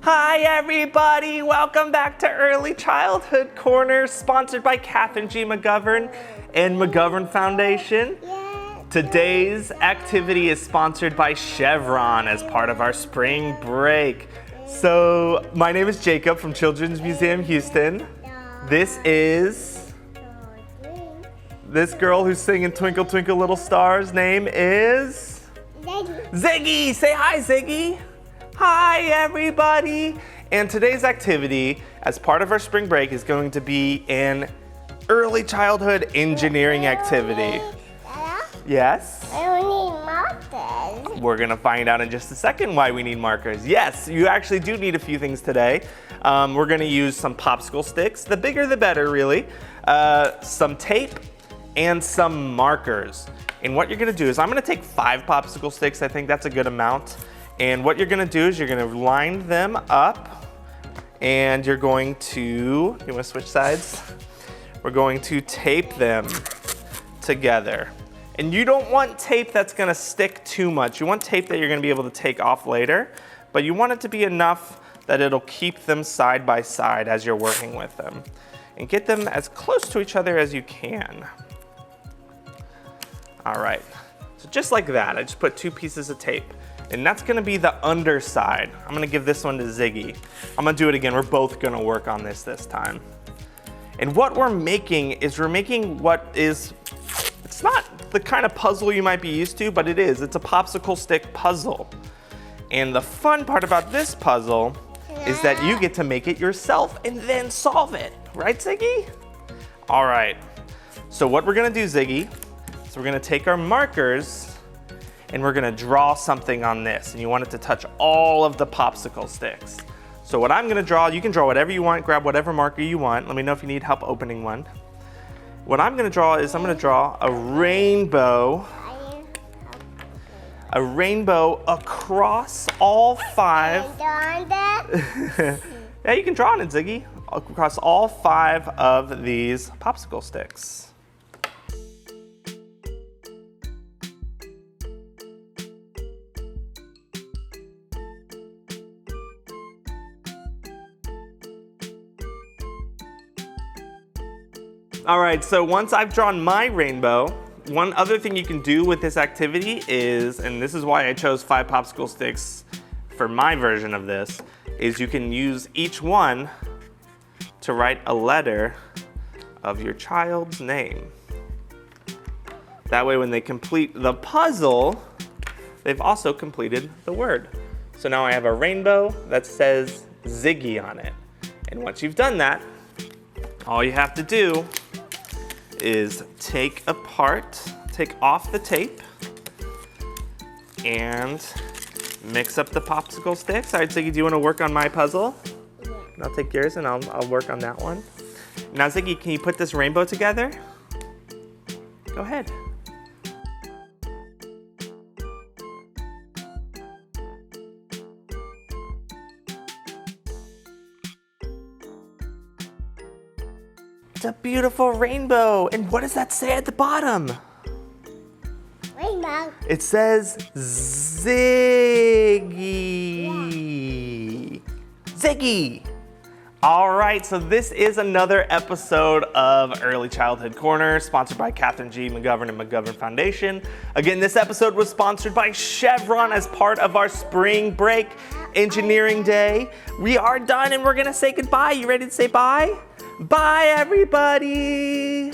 Hi everybody, welcome back to Early Childhood Corner, sponsored by Catherine G. McGovern and McGovern Foundation. Today's activity is sponsored by Chevron as part of our spring break. So, my name is Jacob from Children's Museum Houston. This is this girl who's singing Twinkle Twinkle Little Stars. Name is Ziggy. Ziggy. Say hi, Ziggy. Hi everybody! And today's activity, as part of our spring break, is going to be an early childhood engineering activity. Yes? I need markers. We're gonna find out in just a second why we need markers. Yes, you actually do need a few things today. We're gonna use some popsicle sticks, the bigger the better really, some tape, and some markers. And what you're gonna do is, I'm gonna take 5 popsicle sticks, I think that's a good amount. And what you're gonna do is you're gonna line them up and you're going to, you wanna switch sides? We're going to tape them together. And you don't want tape that's gonna stick too much. You want tape that you're gonna be able to take off later, but you want it to be enough that it'll keep them side by side as you're working with them. And get them as close to each other as you can. All right, so just like that, I just put 2 pieces of tape. And that's gonna be the underside. I'm gonna give this one to Ziggy. I'm gonna do it again. We're both gonna work on this time. And what we're making is what is, it's not the kind of puzzle you might be used to, but it is. It's a popsicle stick puzzle. And the fun part about this puzzle is that you get to make it yourself and then solve it. Right, Ziggy? All right. So what we're gonna do, Ziggy, is we're gonna take our markers and we're gonna draw something on this, and you want it to touch all of the popsicle sticks. So what I'm gonna draw, you can draw whatever you want, grab whatever marker you want. Let me know if you need help opening one. What I'm gonna draw is, I'm gonna draw a rainbow across all 5. Yeah, you can draw on it, Ziggy. Across all 5 of these popsicle sticks. All right, so once I've drawn my rainbow, one other thing you can do with this activity is, and this is why I chose 5 popsicle sticks for my version of this, is you can use each one to write a letter of your child's name. That way when they complete the puzzle, they've also completed the word. So now I have a rainbow that says Ziggy on it. And once you've done that, all you have to do is take off the tape and mix up the popsicle sticks. All right, Ziggy, do you want to work on my puzzle? Yeah. And I'll take yours and I'll work on that one. Now, Ziggy, can you put this rainbow together? Go ahead. It's a beautiful rainbow. And what does that say at the bottom? Rainbow. It says Ziggy. Yeah. Ziggy. All right, so this is another episode of Early Childhood Corner, sponsored by Catherine G. McGovern and McGovern Foundation. Again, this episode was sponsored by Chevron as part of our spring break engineering day. We are done and we're gonna say goodbye. You ready to say bye? Bye, everybody.